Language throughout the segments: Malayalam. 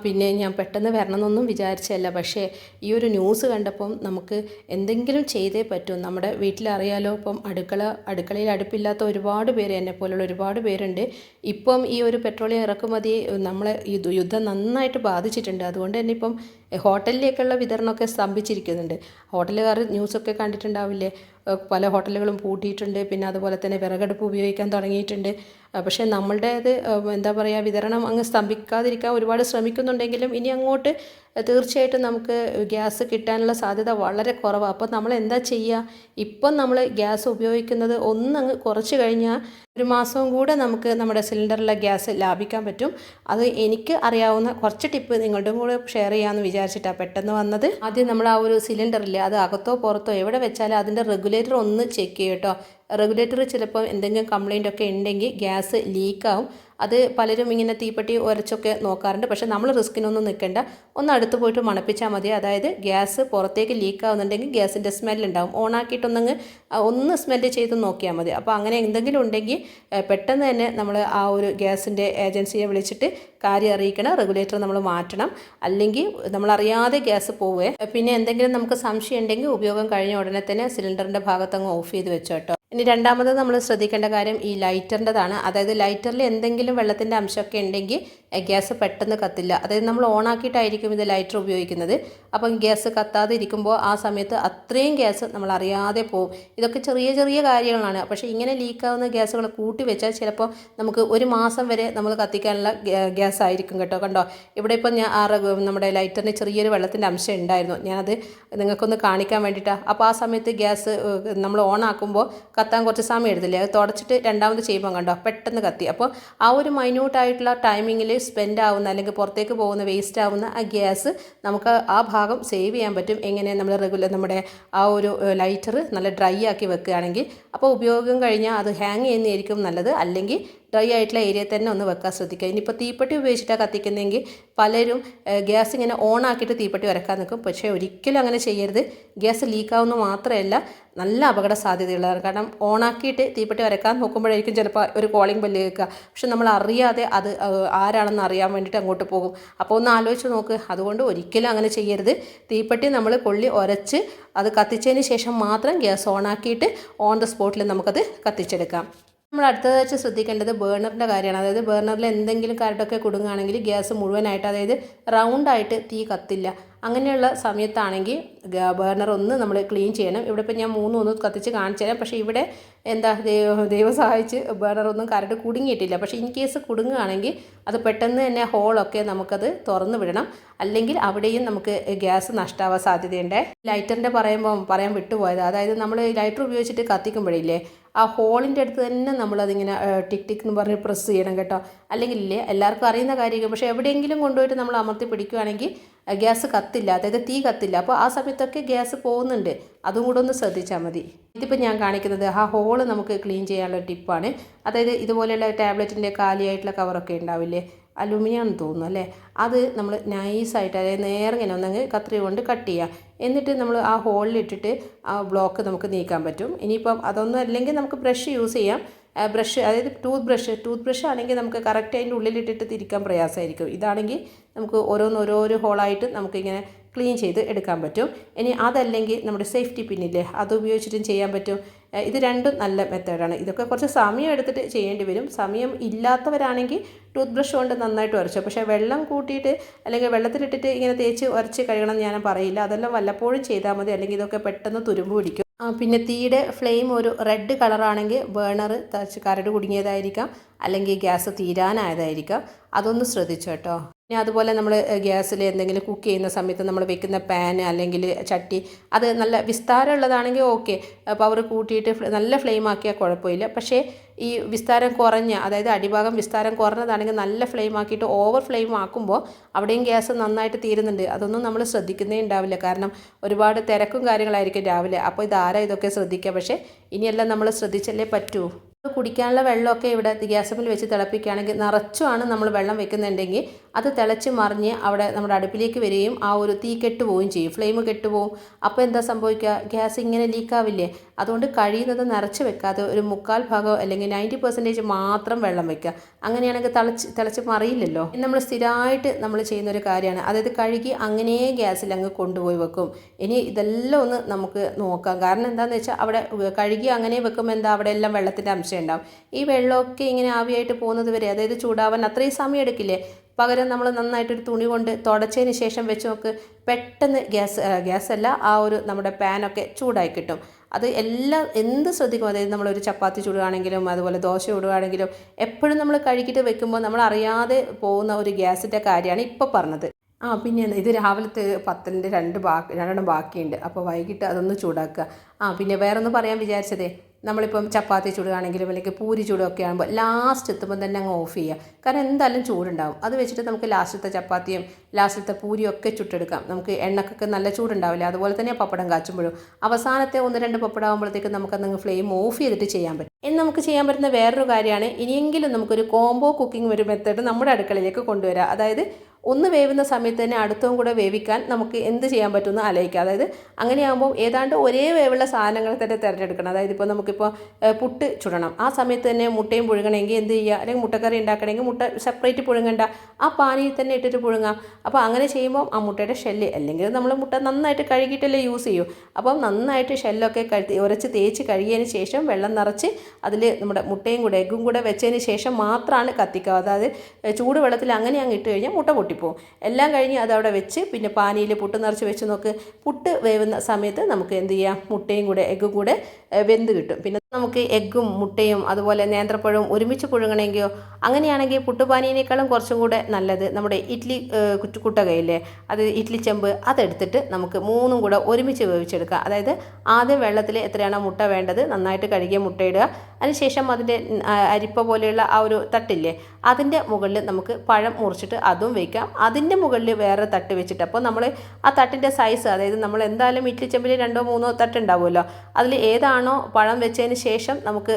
പിന്നെ ഞാൻ പെട്ടെന്ന് വരണമെന്നൊന്നും വിചാരിച്ചതല്ല. പക്ഷേ ഈ ഒരു ന്യൂസ് കണ്ടപ്പം നമുക്ക് എന്തെങ്കിലും ചെയ്തേ പറ്റൂ. നമ്മുടെ വീട്ടിലറിയാലോ, ഇപ്പം അടുക്കളയിൽ അടുപ്പില്ലാത്ത ഒരുപാട് പേര്, എന്നെപ്പോലുള്ള ഒരുപാട് പേരുണ്ട്. ഇപ്പം ഈ ഒരു പെട്രോളിയം ഇറക്കുമതി നമ്മളെ ഈ യുദ്ധം നന്നായിട്ട് ബാധിച്ചിട്ടുണ്ട്. അതുകൊണ്ട് തന്നെ ഇപ്പം ഹോട്ടലിലേക്കുള്ള വിതരണമൊക്കെ സ്തംഭിച്ചിരിക്കുന്നുണ്ട്. ഹോട്ടലുകാർ ന്യൂസൊക്കെ കണ്ടിട്ടുണ്ടാവില്ലേ, പല ഹോട്ടലുകളും പൂട്ടിയിട്ടുണ്ട്. പിന്നെ അതുപോലെ തന്നെ വിറകടുപ്പ് ഉപയോഗിക്കാൻ തുടങ്ങിയിട്ടുണ്ട്. പക്ഷേ നമ്മളുടേത് എന്താ പറയുക, വിതരണം അങ്ങ് സ്തംഭിക്കാതിരിക്കാൻ ഒരുപാട് ശ്രമിക്കുന്നുണ്ടെങ്കിലും ഇനി അങ്ങോട്ട് തീർച്ചയായിട്ടും നമുക്ക് ഗ്യാസ് കിട്ടാനുള്ള സാധ്യത വളരെ കുറവാണ്. അപ്പോൾ നമ്മൾ എന്താ ചെയ്യുക? ഇപ്പം നമ്മൾ ഗ്യാസ് ഉപയോഗിക്കുന്നത് ഒന്നങ്ങ് കുറച്ച് കഴിഞ്ഞാൽ ഒരു മാസവും കൂടെ നമുക്ക് നമ്മുടെ സിലിണ്ടറിലെ ഗ്യാസ് ലാഭിക്കാൻ പറ്റും. അത് എനിക്ക് അറിയാവുന്ന കുറച്ച് ടിപ്പ് നിങ്ങളുടെ കൂടെ ഷെയർ ചെയ്യാമെന്ന് വിചാരിച്ചിട്ടാണ് പെട്ടെന്ന് വന്നത്. ആദ്യം നമ്മൾ ആ ഒരു സിലിണ്ടറില്ലേ, അത് അകത്തോ പുറത്തോ എവിടെ വെച്ചാലും അതിൻ്റെ റെഗുലേറ്റർ ഒന്ന് ചെക്ക് ചെയ്യും കേട്ടോ. റെഗുലേറ്റർ ചിലപ്പോൾ എന്തെങ്കിലും കംപ്ലൈൻ്റ് ഒക്കെ ഉണ്ടെങ്കിൽ ഗ്യാസ് ലീക്കാവും. അത് പലരും ഇങ്ങനെ തീപ്പെട്ടി ഉരച്ചൊക്കെ നോക്കാറുണ്ട്. പക്ഷേ നമ്മൾ റിസ്ക്കിനൊന്നും നിൽക്കേണ്ട, ഒന്ന് അടുത്ത് പോയിട്ട് മണപ്പിച്ചാൽ മതി. അതായത് ഗ്യാസ് പുറത്തേക്ക് ലീക്ക് ആവുന്നുണ്ടെങ്കിൽ ഗ്യാസിൻ്റെ സ്മെല്ലുണ്ടാവും, ഒന്ന് സ്മെല്ല് ചെയ്ത് നോക്കിയാൽ മതി. അപ്പോൾ അങ്ങനെ എന്തെങ്കിലും ഉണ്ടെങ്കിൽ പെട്ടെന്ന് തന്നെ നമ്മൾ ആ ഒരു ഗ്യാസിൻ്റെ ഏജൻസിയെ വിളിച്ചിട്ട് കാര്യം അറിയിക്കണം. റെഗുലേറ്റർ നമ്മൾ മാറ്റണം, അല്ലെങ്കിൽ നമ്മളറിയാതെ ഗ്യാസ് പോവേ. പിന്നെ എന്തെങ്കിലും നമുക്ക് സംശയം ഉണ്ടെങ്കിൽ ഉപയോഗം കഴിഞ്ഞ ഉടനെ തന്നെ സിലിണ്ടറിൻ്റെ ഭാഗത്തങ്ങ് ഓഫ് ചെയ്ത് വെച്ചോ കേട്ടോ. ഇനി രണ്ടാമത് നമ്മൾ ശ്രദ്ധിക്കേണ്ട കാര്യം ഈ ലൈറ്ററിൻ്റെതാണ്. അതായത് ലൈറ്ററിൽ എന്തെങ്കിലും വെള്ളത്തിൻ്റെ അംശമൊക്കെ ഉണ്ടെങ്കിൽ ഗ്യാസ് പെട്ടെന്ന് കത്തില്ല. അതായത് നമ്മൾ ഓണാക്കിയിട്ടായിരിക്കും ഇത് ലൈറ്റർ ഉപയോഗിക്കുന്നത്. അപ്പം ഗ്യാസ് കത്താതെ ഇരിക്കുമ്പോൾ ആ സമയത്ത് അത്രയും ഗ്യാസ് നമ്മൾ അറിയാതെ പോകും. ഇതൊക്കെ ചെറിയ ചെറിയ കാര്യങ്ങളാണ്. പക്ഷേ ഇങ്ങനെ ലീക്കാവുന്ന ഗ്യാസുകൾ കൂട്ടി വെച്ചാൽ ചിലപ്പോൾ നമുക്ക് ഒരു മാസം വരെ നമ്മൾ കത്തിക്കാനുള്ള ഗ്യാസ് ആയിരിക്കും കേട്ടോ. കണ്ടോ, ഇവിടെ ഇപ്പം ഞാൻ നമ്മുടെ ലൈറ്ററിന് ചെറിയൊരു വെള്ളത്തിൻ്റെ അംശം ഉണ്ടായിരുന്നു. ഞാനത് നിങ്ങൾക്കൊന്ന് കാണിക്കാൻ വേണ്ടിയിട്ടാണ്. അപ്പോൾ ആ സമയത്ത് ഗ്യാസ് നമ്മൾ ഓണാക്കുമ്പോൾ കത്താൻ കുറച്ച് സമയം എടുത്തില്ലേ, അത് തുടച്ചിട്ട് രണ്ടാമത് ചെയ്യുമ്പോൾ കണ്ടോ പെട്ടെന്ന് കത്തി. അപ്പോൾ ആ ഒരു മൈന്യൂട്ടായിട്ടുള്ള ടൈമിങ്ങിൽ സ്പെൻഡ് ആവുന്ന അല്ലെങ്കിൽ പുറത്തേക്ക് പോകുന്ന വേസ്റ്റ് ആവുന്ന ആ ഗ്യാസ് നമുക്ക് ആ ഭാഗം സേവ് ചെയ്യാൻ പറ്റും. എങ്ങനെ നമ്മൾ നമ്മുടെ ആ ഒരു ലൈറ്റർ നല്ല ഡ്രൈ ആക്കി വെക്കുകയാണെങ്കിൽ. അപ്പോൾ ഉപയോഗം കഴിഞ്ഞാൽ അത് ഹാങ് ചെയ്യുന്നതായിരിക്കും നല്ലത്. അല്ലെങ്കിൽ ഡ്രൈ ആയിട്ടുള്ള ഏരിയയിൽ തന്നെ ഒന്ന് വെക്കാൻ ശ്രദ്ധിക്കുക. ഇനിയിപ്പോൾ തീപ്പെട്ടി ഉപയോഗിച്ചിട്ടാണ് കത്തിക്കുന്നതെങ്കിൽ പലരും ഗ്യാസ് ഇങ്ങനെ ഓൺ ആക്കിയിട്ട് തീപ്പെട്ടി വരക്കാൻ നിൽക്കും. പക്ഷേ ഒരിക്കലും അങ്ങനെ ചെയ്യരുത്. ഗ്യാസ് ലീക്കാവുന്ന മാത്രമല്ല നല്ല അപകട സാധ്യതയുള്ളതാണ്. കാരണം ഓണാക്കിയിട്ട് തീപ്പെട്ടി വരക്കാൻ നോക്കുമ്പോഴായിരിക്കും ചിലപ്പോൾ ഒരു കോളിംഗ് ബെല്ല് കേൾക്കുക. പക്ഷെ നമ്മൾ അറിയാതെ അത് ആരാണെന്ന് അറിയാൻ വേണ്ടിയിട്ട് അങ്ങോട്ട് പോകും. അപ്പോൾ ഒന്ന് ആലോചിച്ച് നോക്ക്. അതുകൊണ്ട് ഒരിക്കലും അങ്ങനെ ചെയ്യരുത്. തീപ്പെട്ടി നമ്മൾ കൊള്ളി ഉരച്ച് അത് കത്തിച്ചതിന് ശേഷം മാത്രം ഗ്യാസ് ഓണാക്കിയിട്ട് ഓൺ ദ സ്പോട്ടിൽ നമുക്കത് കത്തിച്ചെടുക്കാം. നമ്മൾ അടുത്തതായിട്ട് ശ്രദ്ധിക്കേണ്ടത് ബേണറിൻ്റെ കാര്യമാണ്. അതായത് ബേണറിൽ എന്തെങ്കിലും കരടൊക്കെ കുടുങ്ങുകയാണെങ്കിൽ ഗ്യാസ് മുഴുവനായിട്ട്, അതായത് റൗണ്ടായിട്ട് തീ കത്തില്ല. അങ്ങനെയുള്ള സമയത്താണെങ്കിൽ ബേണർ ഒന്ന് നമ്മൾ ക്ലീൻ ചെയ്യണം. ഇവിടെ ഇപ്പം ഞാൻ മൂന്ന് കത്തിച്ച് കാണിച്ചു തരാം. പക്ഷേ ഇവിടെ എന്താ ദൈവം സഹായിച്ച് ബേണറൊന്നും കരട് കുടുങ്ങിയിട്ടില്ല. പക്ഷേ ഇൻ കേസ് കുടുങ്ങുകയാണെങ്കിൽ അത് പെട്ടെന്ന് തന്നെ ഹോളൊക്കെ നമുക്കത് തുറന്നു വിടണം. അല്ലെങ്കിൽ അവിടെയും നമുക്ക് ഗ്യാസ് നഷ്ടമാവാൻ സാധ്യതയുണ്ട്. ലൈറ്ററിൻ്റെ പറയാൻ വിട്ടുപോയത്, അതായത് നമ്മൾ ലൈറ്റർ ഉപയോഗിച്ചിട്ട് കത്തിക്കുമ്പോഴില്ലേ, ആ ഹോളിൻ്റെ അടുത്ത് തന്നെ നമ്മളതിങ്ങനെ ടിക് ടിക് എന്ന് പറഞ്ഞ് പ്രസ് ചെയ്യണം കേട്ടോ. അല്ലെങ്കിൽ ഇല്ലേ, എല്ലാവർക്കും അറിയുന്ന കാര്യമൊക്കെ, പക്ഷേ എവിടെയെങ്കിലും കൊണ്ടുപോയിട്ട് നമ്മൾ അമർത്തി പിടിക്കുകയാണെങ്കിൽ ഗ്യാസ് കത്തില്ല, അതായത് തീ കത്തില്ല. അപ്പോൾ ആ സമയത്തൊക്കെ ഗ്യാസ് പോകുന്നുണ്ട്, അതും കൂടെ ഒന്ന് ശ്രദ്ധിച്ചാൽ മതി. ഇതിപ്പോൾ ഞാൻ കാണിക്കുന്നത് ആ ഹോള് നമുക്ക് ക്ലീൻ ചെയ്യാനുള്ള ടിപ്പാണ്. അതായത് ഇതുപോലെയുള്ള ടാബ്ലറ്റിൻ്റെ കാലിയായിട്ടുള്ള കവറൊക്കെ ഉണ്ടാവില്ലേ, അലുമിനിയം എന്ന് തോന്നുന്നു അല്ലേ, അത് നമ്മൾ നൈസായിട്ട്, അതായത് നേരെ ഒന്നങ്ങ് കത്രി കൊണ്ട് കട്ട് ചെയ്യുക. എന്നിട്ട് നമ്മൾ ആ ഹോളിലിട്ടിട്ട് ആ ബ്ലോക്ക് നമുക്ക് നീക്കാൻ പറ്റും. ഇനിയിപ്പം അതൊന്നും അല്ലെങ്കിൽ നമുക്ക് ബ്രഷ് യൂസ് ചെയ്യാം. ബ്രഷ്, അതായത് ടൂത്ത് ബ്രഷ് ആണെങ്കിൽ നമുക്ക് കറക്റ്റ് അതിൻ്റെ ഉള്ളിലിട്ടിട്ട് തിരിക്കാൻ പ്രയാസമായിരിക്കും. ഇതാണെങ്കിൽ നമുക്ക് ഓരോരോ ഹോളായിട്ട് നമുക്കിങ്ങനെ ക്ലീൻ ചെയ്ത് എടുക്കാൻ പറ്റും. ഇനി അതല്ലെങ്കിൽ നമ്മുടെ സേഫ്റ്റി പിന്നില്ലേ, അത് ഉപയോഗിച്ചിട്ടും ചെയ്യാൻ പറ്റും. ഇത് രണ്ടും നല്ല മെത്തേഡാണ്. ഇതൊക്കെ കുറച്ച് സമയം എടുത്തിട്ട് ചെയ്യേണ്ടി വരും. സമയം ഇല്ലാത്തവരാണെങ്കിൽ ടൂത്ത് ബ്രഷ് കൊണ്ട് നന്നായിട്ട് ഉരച്ചു. പക്ഷേ വെള്ളം കൂട്ടിയിട്ട് അല്ലെങ്കിൽ വെള്ളത്തിലിട്ടിട്ട് ഇങ്ങനെ തേച്ച് ഉരച്ച് കഴുകണം എന്ന് ഞാൻ പറയില്ല. അതെല്ലാം വല്ലപ്പോഴും ചെയ്താൽ മതി. അല്ലെങ്കിൽ ഇതൊക്കെ പെട്ടെന്ന് തുരുമ്പ് പിടിക്കും. പിന്നെ തീയുടെ ഫ്ലെയിം ഒരു റെഡ് കളറാണെങ്കിൽ ബേണർ കരട് കുടുങ്ങിയതായിരിക്കാം, അല്ലെങ്കിൽ ഗ്യാസ് തീരാനായതായിരിക്കാം. അതൊന്ന് ശ്രദ്ധിച്ചു കേട്ടോ. ഇനി അതുപോലെ നമ്മൾ ഗ്യാസിൽ എന്തെങ്കിലും കുക്ക് ചെയ്യുന്ന സമയത്ത് നമ്മൾ വെക്കുന്ന പാന് അല്ലെങ്കിൽ ചട്ടി അത് നല്ല വിസ്താരമുള്ളതാണെങ്കിൽ ഓക്കെ, പവർ കൂട്ടിയിട്ട് നല്ല ഫ്ലെയിം ആക്കിയാൽ കുഴപ്പമില്ല. പക്ഷേ ഈ വിസ്താരം കുറഞ്ഞ, അതായത് അടിഭാഗം വിസ്താരം കുറഞ്ഞതാണെങ്കിൽ നല്ല ഫ്ലെയിം ആക്കിയിട്ട് ഓവർ ഫ്ലെയിം ആക്കുമ്പോൾ അവിടെയും ഗ്യാസ് നന്നായിട്ട് തീരുന്നുണ്ട്. അതൊന്നും നമ്മൾ ശ്രദ്ധിക്കുന്നേ ഉണ്ടാവില്ല. കാരണം ഒരുപാട് തിരക്കും കാര്യങ്ങളായിരിക്കും രാവിലെ. അപ്പോൾ ഇതൊക്കെ ശ്രദ്ധിക്കുക. പക്ഷേ ഇനിയെല്ലാം നമ്മൾ ശ്രദ്ധിച്ചല്ലേ പറ്റൂ. കുടിക്കാനുള്ള വെള്ളമൊക്കെ ഇവിടെ ഗ്യാസപ്പിൽ വെച്ച് തിളപ്പിക്കുകയാണെങ്കിൽ നിറച്ചുമാണ് നമ്മൾ വെള്ളം വെക്കുന്നുണ്ടെങ്കിൽ അത് തിളച്ച് മറിഞ്ഞ് അവിടെ നമ്മുടെ അടുപ്പിലേക്ക് വരികയും ആ ഒരു തീ കെട്ടുപോവുകയും ചെയ്യും, ഫ്ലെയിം കെട്ടുപോകും. അപ്പോൾ എന്താ സംഭവിക്കുക, ഗ്യാസ് ഇങ്ങനെ ലീക്കാവില്ലേ. അതുകൊണ്ട് കഴിയുന്നത് നിറച്ച് വെക്കാതെ ഒരു 3/4 അല്ലെങ്കിൽ 90% മാത്രം വെള്ളം വെക്കുക. അങ്ങനെയാണെങ്കിൽ തിളച്ച് മറിയില്ലല്ലോ. നമ്മൾ സ്ഥിരമായിട്ട് നമ്മൾ ചെയ്യുന്നൊരു കാര്യമാണ്. അതായത് കഴുകി അങ്ങനെ ഗ്യാസിൽ അങ്ങ് കൊണ്ടുപോയി വെക്കും. ഇനി ഇതെല്ലാം ഒന്ന് നമുക്ക് നോക്കാം. കാരണം എന്താണെന്ന് വെച്ചാൽ അവിടെ കഴുകി അങ്ങനെ വെക്കുമ്പോൾ എന്താ അവിടെ എല്ലാം വെള്ളത്തിൻ്റെ അംശം ഉണ്ടാവും. ഈ വെള്ളമൊക്കെ ഇങ്ങനെ ആവിയായിട്ട് പോകുന്നത് വരെ, അതായത് ചൂടാവാൻ അത്രയും സമയം എടുക്കില്ലേ. പകരം നമ്മൾ നന്നായിട്ടൊരു തുണി കൊണ്ട് തുടച്ചതിന് ശേഷം വെച്ച് നോക്ക്, പെട്ടെന്ന് ഗ്യാസല്ല ആ ഒരു നമ്മുടെ പാനൊക്കെ ചൂടായി കിട്ടും. അത് എല്ലാം എന്ത് ശ്രദ്ധിക്കും. അതായത് നമ്മളൊരു ചപ്പാത്തി ചുടുകയാണെങ്കിലും അതുപോലെ ദോശ ചുടുകയാണെങ്കിലും എപ്പോഴും നമ്മൾ കഴുകിയിട്ട് വെക്കുമ്പോൾ നമ്മൾ അറിയാതെ പോകുന്ന ഒരു ഗ്യാസിൻ്റെ കാര്യമാണ് ഇപ്പോൾ പറഞ്ഞത്. പിന്നെ ഇത് രാവിലത്തെ 10ൻ്റെ 2 ബാക്കിയുണ്ട്. അപ്പോൾ വൈകിട്ട് അതൊന്ന് ചൂടാക്കുക. പിന്നെ വേറൊന്ന് പറയാൻ വിചാരിച്ചതേ, നമ്മളിപ്പം ചപ്പാത്തി ചുടുകയാണെങ്കിലും അല്ലെങ്കിൽ പൂരി ചൂടൊക്കെ ആകുമ്പോൾ ലാസ്റ്റ് എത്തുമ്പോൾ തന്നെ അങ്ങ് ഓഫ് ചെയ്യുക. കാരണം എന്തായാലും ചൂടുണ്ടാവും. അത് വെച്ചിട്ട് നമുക്ക് ലാസ്റ്റത്തെ ചപ്പാത്തിയും ലാസ്റ്റത്തെ പൂരിയും ഒക്കെ ചുട്ടെടുക്കാം. നമുക്ക് എണ്ണക്കൊക്കെ നല്ല ചൂടുണ്ടാവില്ല. അതുപോലെ തന്നെ പപ്പടം കാച്ചുമ്പോഴും അവസാനത്തെ 1-2 പപ്പടം ആകുമ്പോഴത്തേക്കും നമുക്കതങ്ങ് ഫ്ലെയിം ഓഫ് ചെയ്തിട്ട് ചെയ്യാൻ പറ്റും. നമുക്ക് ചെയ്യാൻ പറ്റുന്ന വേറൊരു കാര്യമാണ്, ഇനിയെങ്കിലും നമുക്കൊരു കോംബോ കുക്കിംഗ് ഒരു മെത്തേഡ് നമ്മുടെ അടുക്കളയിലേക്ക് കൊണ്ടുവരിക. അതായത് ഒന്ന് വേവുന്ന സമയത്ത് തന്നെ അടുത്തതും കൂടെ വേവിക്കാൻ നമുക്ക് എന്ത് ചെയ്യാൻ പറ്റുമെന്ന് ആലോചിക്കുക. അതായത് അങ്ങനെയാകുമ്പോൾ ഏതാണ്ട് ഒരേ വേവുള്ള സാധനങ്ങൾ തന്നെ തിരഞ്ഞെടുക്കണം. അതായത് ഇപ്പോൾ നമുക്കിപ്പോൾ പുട്ട് ചുടണം, ആ സമയത്ത് തന്നെ മുട്ടയും പുഴുങ്ങണമെങ്കിൽ എന്ത് ചെയ്യുക, അല്ലെങ്കിൽ മുട്ടക്കറി ഉണ്ടാക്കണമെങ്കിൽ മുട്ട സെപ്പറേറ്റ് പുഴുങ്ങണ്ട, ആ പാനിയിൽ തന്നെ ഇട്ടിട്ട് പുഴുങ്ങാം. അപ്പോൾ അങ്ങനെ ചെയ്യുമ്പോൾ ആ മുട്ടയുടെ ഷെല്ല്, അല്ലെങ്കിൽ നമ്മൾ മുട്ട നന്നായിട്ട് കഴുകിയിട്ടല്ലേ യൂസ് ചെയ്യൂ. അപ്പം നന്നായിട്ട് ഷെല്ലൊക്കെ ഉരച്ച് തേച്ച് കഴുകിയതിന് ശേഷം വെള്ളം നിറച്ച് അതിൽ നമ്മുടെ മുട്ടയും കൂടെ എഗ്ഗും കൂടെ വെച്ചതിന് ശേഷം മാത്രമാണ് കത്തിക്കുക. അതായത് ചൂട് വെള്ളത്തിൽ അങ്ങനെ അങ്ങ് ഇട്ട് കഴിഞ്ഞാൽ മുട്ട പൊട്ടിപ്പോവും. എല്ലാം കഴിഞ്ഞ് അതവിടെ വെച്ച് പിന്നെ പാനിയിൽ പുട്ട് നിറച്ച് വെച്ച് നോക്ക്. പുട്ട് വേവുന്ന സമയത്ത് നമുക്ക് എന്ത് ചെയ്യാം, മുട്ടയും കൂടെ എഗ്ഗും കൂടെ വെന്ത് കിട്ടും. പിന്നെ നമുക്ക് എഗ്ഗും മുട്ടയും അതുപോലെ നേന്ത്രപ്പഴവും ഒരുമിച്ച് പുഴുങ്ങണമെങ്കിലോ, അങ്ങനെയാണെങ്കിൽ പുട്ടുപാനിയേക്കാളും കുറച്ചും കൂടെ നല്ലത് നമ്മുടെ ഇഡ്ഡലി കുട്ടകയില്ലേ, അത് ഇഡ്ഡലി ചെമ്പ്, അതെടുത്തിട്ട് നമുക്ക് 3ഉം കൂടെ ഒരുമിച്ച് വേവിച്ചെടുക്കുക. അതായത് ആദ്യം വെള്ളത്തിൽ എത്രയാണോ മുട്ട വേണ്ടത് നന്നായിട്ട് കഴുകിയ മുട്ട ഇടുക. അതിനുശേഷം അതിൻ്റെ അരിപ്പ പോലെയുള്ള ആ ഒരു തട്ടില്ലേ, അതിൻ്റെ മുകളിൽ നമുക്ക് പഴം മുറിച്ചിട്ട് അതും വയ്ക്കാം. അതിൻ്റെ മുകളിൽ വേറെ തട്ട് വെച്ചിട്ട്, അപ്പോൾ നമ്മൾ ആ തട്ടിൻ്റെ സൈസ്, അതായത് നമ്മൾ എന്തായാലും ഇഡ്ഡലി ചെമ്പിൽ 2-3 തട്ട് ഉണ്ടാവുമല്ലോ, അതിൽ ഏതാണോ പഴം വെച്ചതിന് ശേഷം നമുക്ക്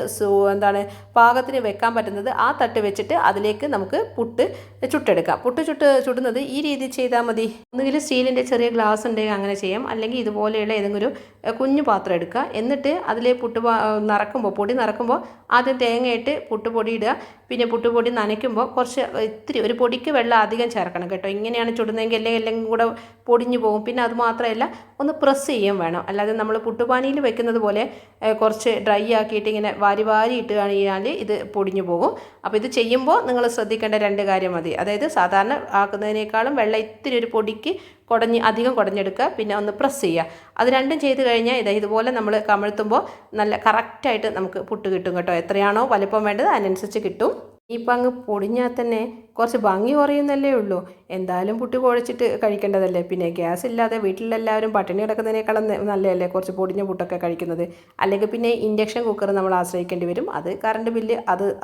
പാകത്തിന് വെക്കാൻ പറ്റുന്നത് ആ തട്ട് വെച്ചിട്ട് അതിലേക്ക് നമുക്ക് പുട്ട് ചുട്ടെടുക്കാം. പുട്ട് ചുടുന്നത് ഈ രീതിയിൽ ചെയ്താൽ മതി. ഒന്നുകിൽ സ്റ്റീലിൻ്റെ ചെറിയ ഗ്ലാസ് ഉണ്ടെങ്കിൽ അങ്ങനെ ചെയ്യാം, അല്ലെങ്കിൽ ഇതുപോലെയുള്ള ഏതെങ്കിലും ഒരു കുഞ്ഞു പാത്രം എടുക്കുക. എന്നിട്ട് അതിൽ പൊടി നിറക്കുമ്പോൾ ആദ്യം തേങ്ങയിട്ട് പുട്ടുപൊടി ഇടുക. പിന്നെ പുട്ടുപൊടി നനയ്ക്കുമ്പോൾ കുറച്ച് ഇത്തിരി ഒരു പൊടിക്ക് വെള്ളം അധികം ചേർക്കണം കേട്ടോ. ഇങ്ങനെയാണ് ചുടുന്നതെങ്കിൽ എല്ലാം കൂടെ പൊടിഞ്ഞു പോകും. പിന്നെ അത് മാത്രമല്ല ഒന്ന് പ്രസ് ചെയ്യുകയും വേണം. അല്ലാതെ നമ്മൾ പുട്ടുപാനിയിൽ വെക്കുന്നത് പോലെ കുറച്ച് ഡ്രൈ ആക്കിയിട്ട് ഇങ്ങനെ വാരി ഇട്ട് കഴിഞ്ഞാൽ ഇത് പൊടിഞ്ഞു പോകും. അപ്പോൾ ഇത് ചെയ്യുമ്പോൾ നിങ്ങൾ ശ്രദ്ധിക്കേണ്ട 2 കാര്യം മതി. അതായത് സാധാരണ ആക്കുന്നതിനേക്കാളും വെള്ളം ഇത്തിരി ഒരു പൊടിക്ക് അധികം കുടഞ്ഞെടുക്കുക, പിന്നെ ഒന്ന് പ്രസ് ചെയ്യുക. അത് രണ്ടും ചെയ്ത് കഴിഞ്ഞാൽ ഇതുപോലെ നമ്മൾ കമഴ്ത്തുമ്പോൾ നല്ല കറക്റ്റായിട്ട് നമുക്ക് പുട്ട് കിട്ടും കേട്ടോ. എത്രയാണോ വലിപ്പം വേണ്ടത് അതിനനുസരിച്ച് കിട്ടും. ഇപ്പം അങ്ങ് പൊടിഞ്ഞാൽ തന്നെ കുറച്ച് ഭംഗി കുറയുന്നല്ലേ ഉള്ളൂ. എന്തായാലും പുട്ട് കുഴച്ചിട്ട് കഴിക്കേണ്ടതല്ലേ. പിന്നെ ഗ്യാസ് ഇല്ലാതെ വീട്ടിലെല്ലാവരും പട്ടിണി കിടക്കുന്നതിനേക്കാളും നല്ലതല്ലേ കുറച്ച് പൊടിഞ്ഞ പുട്ടൊക്കെ കഴിക്കുന്നത്. അല്ലെങ്കിൽ പിന്നെ ഇൻഡക്ഷൻ കുക്കർ നമ്മൾ ആശ്രയിക്കേണ്ടി വരും. അത് കറണ്ട് ബില്ല്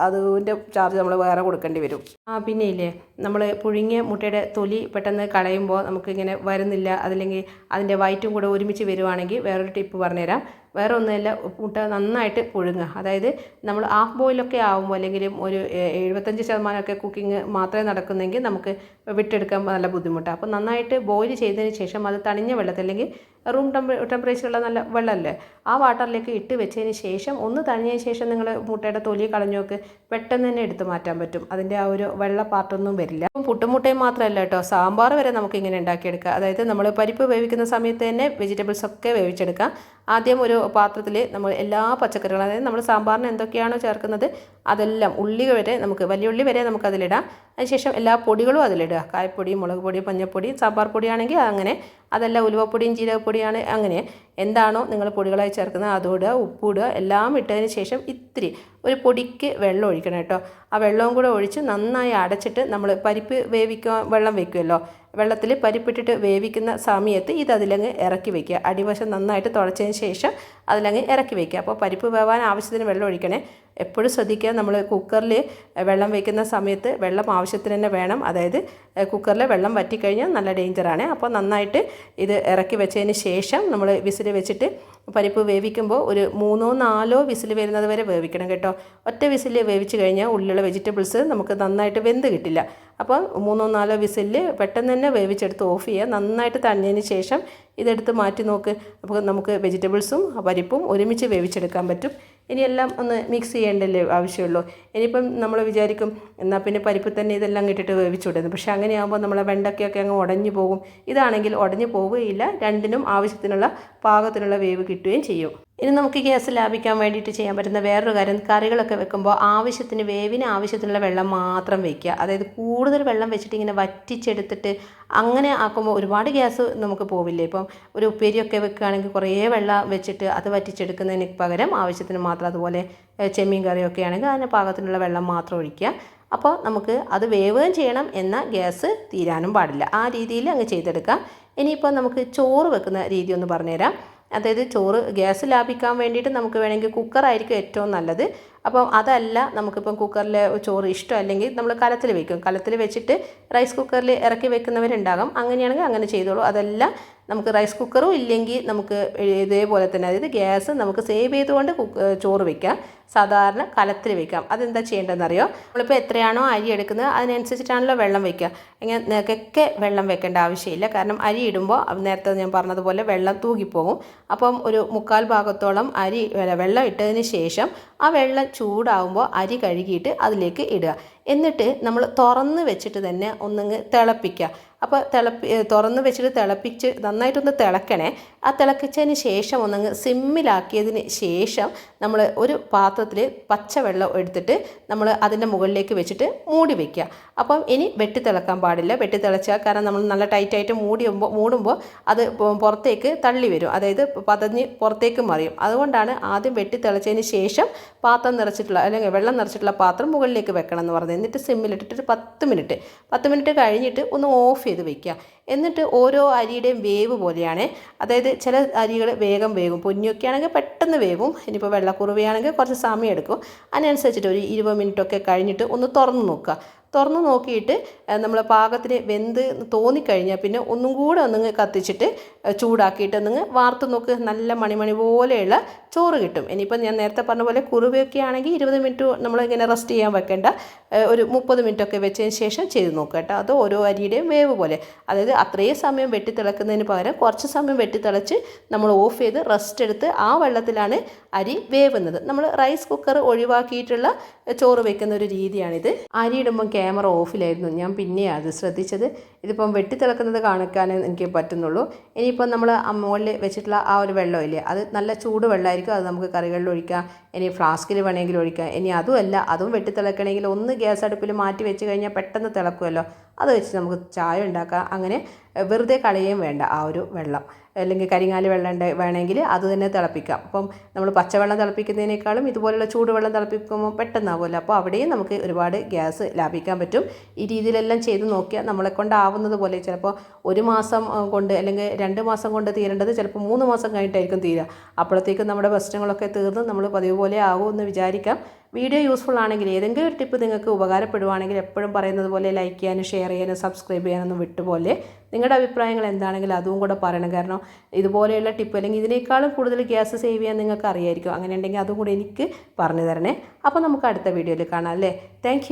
അതിൻ്റെ ചാർജ് നമ്മൾ വേറെ കൊടുക്കേണ്ടി വരും. പിന്നെ ഇല്ലേ, നമ്മൾ പുഴുങ്ങിയ മുട്ടയുടെ തൊലി പെട്ടെന്ന് കളയുമ്പോൾ നമുക്കിങ്ങനെ വരുന്നില്ല, അതല്ലെങ്കിൽ അതിൻ്റെ വയറ്റും കൂടെ ഒരുമിച്ച് വരുവാണെങ്കിൽ വേറൊരു ടിപ്പ് പറഞ്ഞുതരാം. വേറെ ഒന്നുമില്ല, മുട്ട നന്നായിട്ട് പുഴുങ്ങുക. അതായത് നമ്മൾ ഹാഫ് ബോയിലൊക്കെ ആകുമ്പോൾ അല്ലെങ്കിൽ ഒരു 75% കുക്കിംഗ് മാത്രമേ നടക്കുന്നെങ്കിൽ നമുക്ക് വിട്ടെടുക്കാൻ നല്ല ബുദ്ധിമുട്ടാണ്. അപ്പോൾ നന്നായിട്ട് ബോയിൽ ചെയ്തതിന് ശേഷം അത് തണിഞ്ഞ വെള്ളത്തിൽ, അല്ലെങ്കിൽ റൂം ടെമ്പറേച്ചറുള്ള നല്ല വെള്ളമല്ലേ, ആ വാട്ടറിലേക്ക് ഇട്ട് വെച്ചതിന് ശേഷം ഒന്ന് തണിഞ്ഞതിന് ശേഷം നിങ്ങൾ മുട്ടയുടെ തൊലി കളഞ്ഞു നോക്ക്, പെട്ടെന്ന് തന്നെ എടുത്ത് മാറ്റാൻ പറ്റും. അതിൻ്റെ ആ ഒരു വെള്ള പാർട്ടൊന്നും വരില്ല. പുട്ടുമുട്ടയും മാത്രമല്ല കേട്ടോ, സാമ്പാർ വരെ നമുക്ക് ഇങ്ങനെ ഉണ്ടാക്കിയെടുക്കാം. അതായത് നമ്മൾ പരിപ്പ് വേവിക്കുന്ന സമയത്ത് തന്നെ വെജിറ്റബിൾസ് ഒക്കെ വേവിച്ചെടുക്കാം. ആദ്യം ഒരു പാത്രത്തിൽ നമ്മൾ എല്ലാ പച്ചക്കറികളും, അതായത് നമ്മൾ സാമ്പാറിന് എന്തൊക്കെയാണോ ചേർക്കുന്നത് അതെല്ലാം, ഉള്ളി വരെ നമുക്ക്, വലിയ ഉള്ളി വരെ നമുക്ക് അതിലിടാം. അതിനുശേഷം എല്ലാ പൊടികളും അതിലിടുക. കായപ്പൊടി, മുളക് പൊടി, മഞ്ഞൾപ്പൊടി, സാമ്പാർ പൊടിയാണെങ്കിൽ അങ്ങനെ, അതെല്ലാം ഉലുവപ്പൊടിയും ജീരകപ്പൊടിയാണ്, അങ്ങനെ എന്താണോ നിങ്ങൾ പൊടികളായി ചേർക്കുന്നത് അതോടുക. ഉപ്പിടുക. എല്ലാം ഇട്ടതിന് ശേഷം ഇത്തിരി ഒരു പൊടിക്ക് വെള്ളം ഒഴിക്കണം കേട്ടോ. ആ വെള്ളവും കൂടെ ഒഴിച്ച് നന്നായി അടച്ചിട്ട് നമ്മൾ പരിപ്പ് വെള്ളം വയ്ക്കുമല്ലോ, വെള്ളത്തിൽ പരിപ്പിട്ടിട്ട് വേവിക്കുന്ന സമയത്ത് അതിലങ്ങ് ഇറക്കി വയ്ക്കുക. അടിവശം നന്നായിട്ട് തുളച്ചതിന് ശേഷം അതിലങ്ങ് ഇറക്കി വയ്ക്കുക. അപ്പോൾ പരിപ്പ് വേവാൻ ആവശ്യത്തിന് വെള്ളം ഒഴിക്കണേ. എപ്പോഴും ശ്രദ്ധിക്കുക, നമ്മൾ കുക്കറിൽ വെള്ളം വയ്ക്കുന്ന സമയത്ത് വെള്ളം ആവശ്യത്തിന് തന്നെ വേണം. അതായത് കുക്കറിൽ വെള്ളം വറ്റിക്കഴിഞ്ഞാൽ നല്ല ഡേഞ്ചറാണ്. അപ്പോൾ നന്നായിട്ട് ഇത് ഇറക്കി വെച്ചതിന് ശേഷം നമ്മൾ വിസിൽ വിസിൽ വെച്ചിട്ട് പരിപ്പ് വേവിക്കുമ്പോൾ ഒരു 3-4 വിസിൽ വരുന്നത് വരെ വേവിക്കണം കേട്ടോ. ഒറ്റ വിസിൽ വേവിച്ച് കഴിഞ്ഞാൽ ഉള്ളിലുള്ള വെജിറ്റബിൾസ് നമുക്ക് നന്നായിട്ട് വെന്ത് കിട്ടില്ല. അപ്പോൾ 3-4 വിസിലിൽ പെട്ടെന്ന് തന്നെ വേവിച്ചെടുത്ത് ഓഫ് ചെയ്യുക. നന്നായിട്ട് തണിഞ്ഞതിന് ശേഷം ഇതെടുത്ത് മാറ്റി നോക്ക്. അപ്പോൾ നമുക്ക് വെജിറ്റബിൾസും പരിപ്പും ഒരുമിച്ച് വേവിച്ചെടുക്കാൻ പറ്റും. ഇനിയെല്ലാം ഒന്ന് മിക്സ് ചെയ്യേണ്ടല്ലേ ആവശ്യമുള്ളൂ. ഇനിയിപ്പം നമ്മൾ വിചാരിക്കും എന്നാൽ പിന്നെ പരിപ്പ് തന്നെ ഇതെല്ലാം ഇട്ടിട്ട് വേവിച്ചുവിടുന്നു. പക്ഷേ അങ്ങനെയാകുമ്പോൾ നമ്മളെ വെണ്ടയ്ക്കൊക്കെ അങ്ങ് ഉടഞ്ഞു പോകും. ഇതാണെങ്കിൽ ഉടഞ്ഞു പോവുകയില്ല, രണ്ടിനും ആവശ്യത്തിനുള്ള പാകത്തിനുള്ള വേവ് കിട്ടുകയും ചെയ്യും. ഇനി നമുക്ക് ഗ്യാസ് ലാഭിക്കാൻ വേണ്ടിയിട്ട് ചെയ്യാൻ പറ്റുന്ന വേറൊരു കാര്യം, കറികളൊക്കെ വെക്കുമ്പോൾ ആവശ്യത്തിന് വേവിന് ആവശ്യത്തിനുള്ള വെള്ളം മാത്രം വയ്ക്കുക. അതായത് കൂടുതൽ വെള്ളം വെച്ചിട്ട് ഇങ്ങനെ വറ്റിച്ചെടുത്തിട്ട് അങ്ങനെ ആക്കുമ്പോൾ ഒരുപാട് ഗ്യാസ് നമുക്ക് പോവില്ലേ. ഇപ്പം ഒരു ഉപ്പേരിയൊക്കെ വെക്കുകയാണെങ്കിൽ കുറേ വെള്ളം വെച്ചിട്ട് അത് വറ്റിച്ചെടുക്കുന്നതിന് പകരം ആവശ്യത്തിന് മാത്രം, അതുപോലെ ചെമ്മീൻ കറിയൊക്കെ ആണെങ്കിൽ അതിന് പാകത്തിനുള്ള വെള്ളം മാത്രം ഒഴിക്കുക. അപ്പോൾ നമുക്ക് അത് വേവുകയും ചെയ്യണം, എന്നാൽ ഗ്യാസ് തീരാനും പാടില്ല. ആ രീതിയിൽ അങ്ങ് ചെയ്തെടുക്കാം. ഇനിയിപ്പോൾ നമുക്ക് ചോറ് വെക്കുന്ന രീതി ഒന്ന് പറഞ്ഞുതരാം. അതായത് ചോറ് ഗ്യാസ് ലാഭിക്കാൻ വേണ്ടിയിട്ട് നമുക്ക് വേണമെങ്കിൽ കുക്കറായിരിക്കും ഏറ്റവും നല്ലത്. അപ്പം അതല്ല, നമുക്കിപ്പം കുക്കറിൽ ചോറ് ഇഷ്ടമല്ലെങ്കിൽ നമ്മൾ കലത്തിൽ വെക്കും. കലത്തിൽ വെച്ചിട്ട് റൈസ് കുക്കറിൽ ഇറക്കി വെക്കുന്നവരുണ്ടാകും. അങ്ങനെയാണെങ്കിൽ അങ്ങനെ ചെയ്തോളൂ. അതല്ല നമുക്ക് റൈസ് കുക്കറും ഇല്ലെങ്കിൽ നമുക്ക് ഇതേപോലെ തന്നെ, അതായത് ഗ്യാസ് നമുക്ക് സേവ് ചെയ്തുകൊണ്ട് ചോറ് വെക്കാം. സാധാരണ കലത്തിൽ വെക്കാം. അതെന്താ ചെയ്യേണ്ടതെന്നറിയോ? നമ്മളിപ്പോൾ എത്രയാണോ അരി എടുക്കുന്നത് അതിനനുസരിച്ചിട്ടാണല്ലോ വെള്ളം വെക്കുക. ഇങ്ങനെ നിനക്കൊക്കെ വെള്ളം വെക്കേണ്ട ആവശ്യമില്ല. കാരണം അരി ഇടുമ്പോൾ നേരത്തെ ഞാൻ പറഞ്ഞതുപോലെ വെള്ളം തൂകിപ്പോകും. അപ്പം ഒരു 1/4 ഭാഗത്തോളം വെള്ളം ഇട്ടതിന് ശേഷം ആ വെള്ളം ചൂടാവുമ്പോൾ അരി കഴുകിയിട്ട് അതിലേക്ക് ഇടുക. എന്നിട്ട് നമ്മൾ തുറന്ന് വെച്ചിട്ട് തന്നെ ഒന്നങ്ങ് തിളപ്പിക്കുക. അപ്പോൾ തുറന്ന് വെച്ചിട്ട് തിളപ്പിച്ച് നന്നായിട്ടൊന്ന് തിളക്കണേ. ആ തിളപ്പിച്ചതിന് ശേഷം ഒന്നങ്ങ് സിമ്മിലാക്കിയതിന് ശേഷം നമ്മൾ ഒരു പാത്രത്തിൽ പച്ചവെള്ളം എടുത്തിട്ട് നമ്മൾ അതിൻ്റെ മുകളിലേക്ക് വെച്ചിട്ട് മൂടി വയ്ക്കുക. അപ്പം ഇനി വെട്ടിത്തിളക്കാൻ പാടില്ല. വെട്ടിത്തിളച്ചാൽ കാരണം നമ്മൾ നല്ല ടൈറ്റായിട്ട് മൂടുമ്പോൾ അത് പുറത്തേക്ക് തള്ളി വരും, അതായത് പതഞ്ഞ് പുറത്തേക്ക് മറിയും. അതുകൊണ്ടാണ് ആദ്യം വെട്ടിത്തിളച്ചതിന് ശേഷം പാത്രം നിറച്ചിട്ടുള്ള അല്ലെങ്കിൽ വെള്ളം നിറച്ചിട്ടുള്ള പാത്രം മുകളിലേക്ക് വെക്കണം എന്ന് പറഞ്ഞത്. എന്നിട്ട് സിമ്മിലിട്ടിട്ട് ഒരു 10 മിനിറ്റ് കഴിഞ്ഞിട്ട് ഒന്ന് ഓഫ് ചെയ്ത് വെക്കുക. എന്നിട്ട് ഓരോ അരിയുടെയും വേവ് പോലെയാണ്. അതായത് ചില അരികൾ വേഗം വേവും, പൊന്നിയൊക്കെ ആണെങ്കിൽ പെട്ടെന്ന് വേവും. ഇനിയിപ്പോൾ വെള്ളക്കുറുവയാണെങ്കിൽ കുറച്ച് സമയം എടുക്കും. അതിനനുസരിച്ചിട്ട് ഒരു 20 മിനിറ്റൊക്കെ കഴിഞ്ഞിട്ട് ഒന്ന് തുറന്ന് നോക്കുക. തുറന്ന് നോക്കിയിട്ട് നമ്മൾ പാകത്തിന് വെന്ത് തോന്നിക്കഴിഞ്ഞാൽ പിന്നെ ഒന്നും കൂടെ ഒന്നങ്ങ് കത്തിച്ചിട്ട് ചൂടാക്കിയിട്ട് ഒന്നങ്ങ് വാർത്ത് നോക്ക്. നല്ല മണിമണി പോലെയുള്ള ചോറ് കിട്ടും. ഇനിയിപ്പോൾ ഞാൻ നേരത്തെ പറഞ്ഞ പോലെ കുറുവയൊക്കെ ആണെങ്കിൽ 20 മിനിറ്റ് നമ്മളിങ്ങനെ റെസ്റ്റ് ചെയ്യാൻ വെക്കേണ്ട, ഒരു 30 മിനിറ്റൊക്കെ വെച്ചതിന് ശേഷം ചെയ്ത് നോക്കുക കേട്ടോ. അത് ഓരോ അരിയുടെയും വേവ് പോലെ. അതായത് അത്രയും സമയം വെട്ടിത്തിളക്കുന്നതിന് പകരം കുറച്ച് സമയം വെട്ടിത്തിളച്ച് നമ്മൾ ഓഫ് ചെയ്ത് റെസ്റ്റ് എടുത്ത് ആ വെള്ളത്തിലാണ് അരി വേവുന്നത്. നമ്മൾ റൈസ് കുക്കർ ഒഴിവാക്കിയിട്ടുള്ള ചോറ് വെക്കുന്ന ഒരു രീതിയാണിത്. അരി ഇടുമ്പം ക്യാമറ ഓഫിലായിരുന്നു, ഞാൻ പിന്നെയാണ് അത് ശ്രദ്ധിച്ചത്. ഇതിപ്പം വെട്ടിത്തിളക്കുന്നത് കാണിക്കാൻ എനിക്ക് പറ്റുന്നുള്ളൂ. ഇനിയിപ്പം നമ്മൾ മുകളിൽ വെച്ചിട്ടുള്ള ആ ഒരു വെള്ളമില്ലേ, അത് നല്ല ചൂട് വെള്ളമായിരിക്കും. അത് നമുക്ക് കറികളിൽ ഒഴിക്കാം, ഇനി ഫ്ലാസ്കിൽ വേണമെങ്കിൽ ഒഴിക്കാം. ഇനി അതുമല്ല, അതും വെട്ടിത്തിളക്കണമെങ്കിൽ ഒന്ന് ഗ്യാസ് അടുപ്പിൽ മാറ്റി വെച്ച് കഴിഞ്ഞാൽ പെട്ടെന്ന് തിളക്കുമല്ലോ, അത് വെച്ച് നമുക്ക് ചായ ഉണ്ടാക്കാം. അങ്ങനെ വെറുതെ കളയുകയും വേണ്ട ആ ഒരു വെള്ളം. അല്ലെങ്കിൽ കരിങ്ങാലി വെള്ളം വേണമെങ്കിൽ അത് തന്നെ തിളപ്പിക്കാം. അപ്പം നമ്മൾ പച്ചവെള്ളം തിളപ്പിക്കുന്നതിനേക്കാളും ഇതുപോലുള്ള ചൂടുവെള്ളം തിളപ്പിക്കുമ്പോൾ പെട്ടെന്നാവുമല്ലോ. അപ്പോൾ അവിടെയും നമുക്ക് ഒരുപാട് ഗ്യാസ് ലാഭിക്കാൻ പറ്റും. ഈ രീതിയിലെല്ലാം ചെയ്ത് നോക്കിയാൽ നമ്മളെ കൊണ്ടാവുന്നത് പോലെ, ചിലപ്പോൾ 1 മാസം കൊണ്ട് അല്ലെങ്കിൽ 2 മാസം കൊണ്ട് തീരേണ്ടത് ചിലപ്പോൾ 3 മാസം കഴിഞ്ഞിട്ടായിരിക്കും തീരുക. അപ്പോഴത്തേക്കും നമ്മുടെ പ്രശ്നങ്ങളൊക്കെ തീർന്ന് നമ്മൾ പതിവ് പോലെ ആകുമെന്ന് വിചാരിക്കാം. വീഡിയോ യൂസ്ഫുൾ ആണെങ്കിൽ, ഏതെങ്കിലും ഒരു ടിപ്പ് നിങ്ങൾക്ക് ഉപകാരപ്പെടുവാണെങ്കിൽ എപ്പോഴും പറയുന്നത് പോലെ ലൈക്ക് ചെയ്യാനും ഷെയർ ചെയ്യാനും സബ്സ്ക്രൈബ് ചെയ്യാനൊന്നും വിട്ടുപോലെ. നിങ്ങളുടെ അഭിപ്രായങ്ങൾ എന്താണെങ്കിലും അതും കൂടെ പറയണം. കാരണം ഇതുപോലെയുള്ള ടിപ്പ് അല്ലെങ്കിൽ ഇതിനേക്കാളും കൂടുതൽ ഗ്യാസ് സേവ് ചെയ്യാൻ നിങ്ങൾക്ക് അറിയായിരിക്കും. അങ്ങനെ ഉണ്ടെങ്കിൽ അതും കൂടെ എനിക്ക് പറഞ്ഞു തരണേ. അപ്പോൾ നമുക്ക് അടുത്ത വീഡിയോയിൽ കാണാം അല്ലേ. താങ്ക്